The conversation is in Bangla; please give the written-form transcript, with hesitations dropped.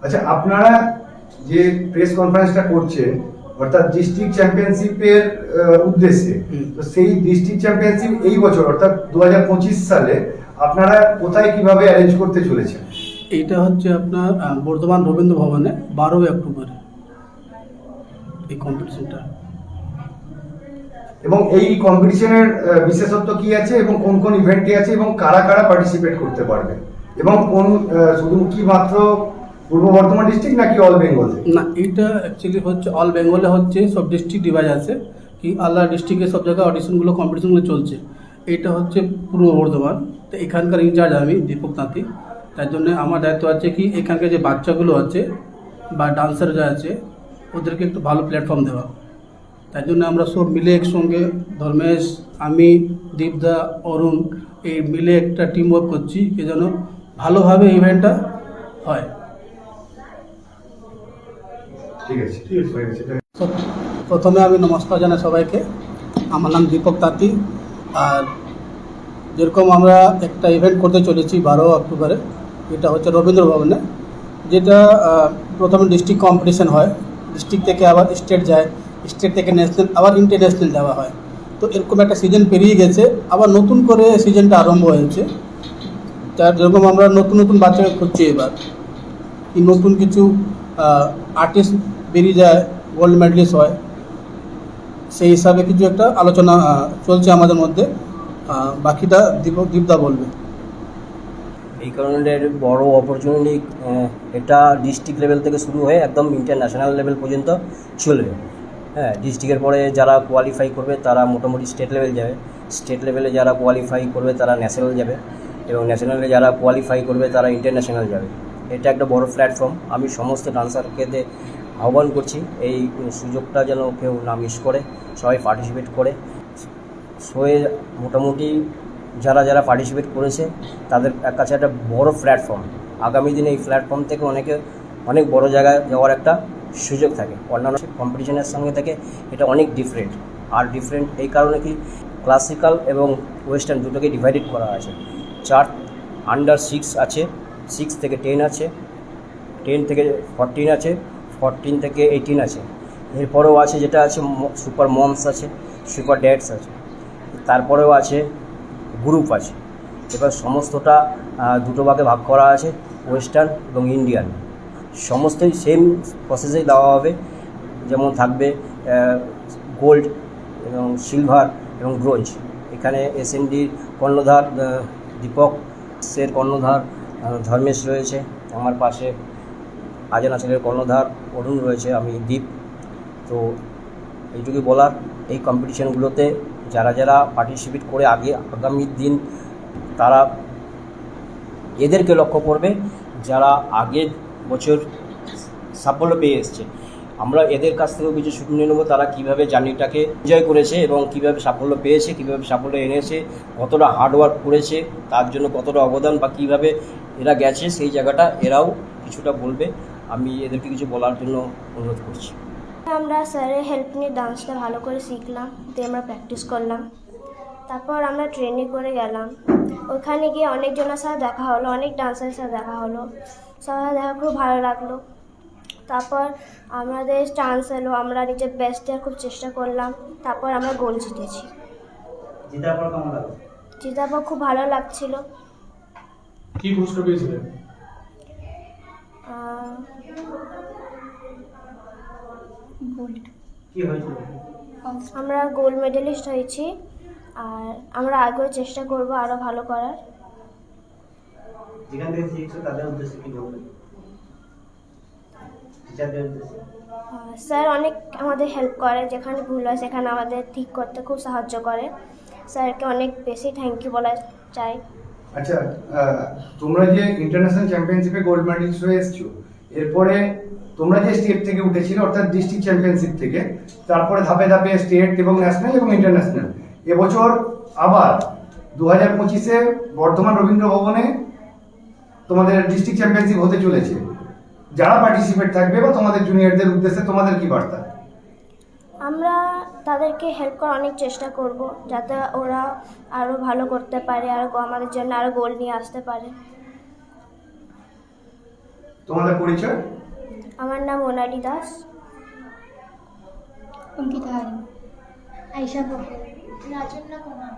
আচ্ছা, আপনারা যে প্রেস কনফারেন্সটা করছেন অর্থাৎ ডিস্ট্রিক্ট চ্যাম্পিয়নশিপের উদ্দেশ্যে, তো সেই ডিস্ট্রিক্ট চ্যাম্পিয়নশিপ এই বছর অর্থাৎ 2025 সালে আপনারা কোথায় কিভাবে অ্যারেঞ্জ করতে চলেছেন? এইটা হচ্ছে আপনার বর্ধমান রবীন্দ্র ভবনে 12 অক্টোবরে এই কম্পিটিশনটা। এবং এই কম্পিটিশনের বিশেষত্ব কি আছে এবং কোন কোন ইভেন্টে আছে এবং কারা কারা পার্টিসিপেট করতে পারবে এবং কোন শুধু কি মাত্র পূর্ব বর্ধমান ডিস্ট্রিক্ট নাকি অল বেঙ্গলে? না, এইটা অ্যাকচুয়ালি হচ্ছে অল বেঙ্গলে হচ্ছে, সব ডিস্ট্রিক্ট ডিভাইড আছে কি আলাদা ডিস্ট্রিক্টে সব জায়গায় অডিশনগুলো কম্পিটিশনগুলো চলছে। এইটা হচ্ছে পূর্ব বর্ধমান, তো এখানকার ইনচার্জ আমি দীপক তাঁতি। তার জন্য আমার দায়িত্ব আছে কি এখানকার যে বাচ্চাগুলো আছে বা ডান্সার যা আছে ওদেরকে একটু ভালো প্ল্যাটফর্ম দেওয়া। তার জন্য আমরা সব মিলে একসঙ্গে, ধর্মেশ, আমি, দীপদা, অরুণ, এই মিলে একটা টিম ওয়ার্ক করছি কি যেন ভালোভাবে ইভেন্টটা হয়। ঠিক আছে। প্রথমে আমি নমস্কার জানাই সবাইকে। আমার নাম দীপক তাঁতি। আর যেরকম আমরা একটা ইভেন্ট করতে চলেছি 12 অক্টোবরে, এটা হচ্ছে রবীন্দ্র ভবনে, যেটা প্রথমে ডিস্ট্রিক্ট কম্পিটিশন হয়, ডিস্ট্রিক্ট থেকে আবার স্টেট যায়, স্টেট থেকে ন্যাশনাল, আবার ইন্টারন্যাশনাল যাওয়া হয়। তো এরকম একটা সিজন পেরিয়ে গেছে, আবার নতুন করে সিজনটা আরম্ভ হয়েছে। তার যেরকম আমরা নতুন নতুন বাচ্চাকে খুঁজছি এবার, কি নতুন কিছু আর্টিস্ট বেরিয়ে যায়, গোল্ড মেডেলিস্ট হয়, সেই হিসাবে কিছু একটা আলোচনা চলছে আমাদের মধ্যে। বাকিটা দীপদা বলবে। এই কারণে বড় অপরচুনিটি, এটা ডিস্ট্রিক্ট লেভেল থেকে শুরু হয়ে একদম ইন্টারন্যাশনাল লেভেল পর্যন্ত চলবে। হ্যাঁ, ডিস্ট্রিক্টের পরে যারা কোয়ালিফাই করবে তারা মোটামুটি স্টেট লেভেল যাবে, স্টেট লেভেলে যারা কোয়ালিফাই করবে তারা ন্যাশনাল যাবে, এবং ন্যাশনালে যারা কোয়ালিফাই করবে তারা ইন্টারন্যাশনাল যাবে। এটা একটা বড় প্ল্যাটফর্ম। আমি সমস্ত ডান্সারকে আহ্বান করছি এই সুযোগটা যেন কেউ না মিস করে, সবাই পার্টিসিপেট করে। শোয়ে মোটামুটি যারা যারা পার্টিসিপেট করেছে তাদের কাছে একটা বড় প্ল্যাটফর্ম। আগামী দিনে এই প্ল্যাটফর্ম থেকে অনেক বড় জায়গায় যাওয়ার একটা সুযোগ থাকে। অন্যান্য কম্পিটিশনের সঙ্গে থেকে এটা অনেক ডিফারেন্ট। আর ডিফারেন্ট এই কারণে কি ক্লাসিক্যাল এবং ওয়েস্টার্ন দুটোকে ডিভাইডেড করা আছে। আন্ডার 6 আছে, 6 থেকে 10 আছে, 10 থেকে 14 আছে, 14 থেকে 18 আছে। এরপরেও আছে যেটা আছে সুপার মমস আছে, সুপার ড্যাডস আছে, তারপরেও আছে গ্রুপ আছে। এবার সমস্তটা দুটো ভাগে ভাগ করা আছে, ওয়েস্টার্ন এবং ইন্ডিয়ান। সমস্তই সেম প্রসেসেই দেওয়া হবে। যেমন থাকবে গোল্ড এবং সিলভার এবং ব্রোঞ্জ। এখানে এসএনডির কর্ণধার দীপক, সের কর্ণধার ধর্মেশ রয়েছে, আমার পাশে আজানাচলের কর্ণধার অরুণ রয়েছে, আমি দীপ। তো এইটুকু বলার, এই কম্পিটিশানগুলোতে যারা যারা পার্টিসিপেট করে আগামী দিন তারা এদেরকে লক্ষ্য করবে যারা আগের বছর সাফল্য পেয়ে এসছে। আমরা এদের কাছ থেকেও কিছু শুনে নেব, তারা কীভাবে জার্নিটাকে এনজয় করেছে এবং কীভাবে সাফল্য পেয়েছে, কীভাবে সাফল্য এনেছে, কতটা হার্ডওয়ার্ক করেছে, তার জন্য কতটা অবদান বা কীভাবে এরা গেছে, সেই জায়গাটা এরাও কিছুটা বলবে। আমি এদেরকে কিছু বলার জন্য অনুরোধ করছি। আমরা স্যারের হেল্প নিয়ে ডান্সটা ভালো করে শিখলাম, দিয়ে আমরা প্র্যাকটিস করলাম। তারপর আমরা ট্রেনিং করে গেলাম, ওখানে গিয়ে অনেকজনের সাথে দেখা হলো, অনেক ডান্সারের সাথে দেখা হলো, সবাই দেখা খুব ভালো লাগলো। তারপর আমাদের চান্স এলো, আমরা নিজের বেস্ট দেওয়ার খুব চেষ্টা করলাম। তারপর আমরা গোল্ড জিতেছি। জেতার পর খুব ভালো লাগছিল। কি পুরস্কার পেয়েছিলেন? আমরা গোল্ড মেডেলিস্ট হয়েছি, আর আমরা আগেও চেষ্টা করব আরও ভালো করার। স্যার অনেক আমাদের হেল্প করে, যেখানে ভুল হয় সেখানে আমাদের ঠিক করতে খুব সাহায্য করে। স্যারকে অনেক বেশি থ্যাংক ইউ বলা চাই। আচ্ছা, তোমরা যে ইন্টারন্যাশনাল চ্যাম্পিয়নশিপে গোল্ড মেডেলিস্ট হয়ে এসছো, এরপরে তোমরা যে স্টেট থেকে উঠেছিলে অর্থাৎ ডিস্ট্রিক্ট চ্যাম্পিয়নশিপ থেকে, তারপরে ধাপে ধাপে স্টেট এবং ন্যাশনাল এবং ইন্টারন্যাশনাল, এবছর আবার 2025-এ বর্ধমান রবীন্দ্র ভবনে তোমাদের ডিস্ট্রিক্ট চ্যাম্পিয়নশিপ হতে চলেছে। যারা পার্টিসিপেট থাকবে বা তোমাদের জুনিয়রদের উদ্দেশ্যে তোমাদের কি বার্তা? আমরা তাদেরকে হেল্প করার অনেক চেষ্টা করব, যাতে ওরা আরও ভালো করতে পারে, আর আমাদের জন্য আরও গোল নিয়ে আসতে পারে। তোমাদের পরিচয়? আমার নাম মোনালি দাস। অঙ্কিতা হারি, আয়শা পটেল, রাজন্না কুমার।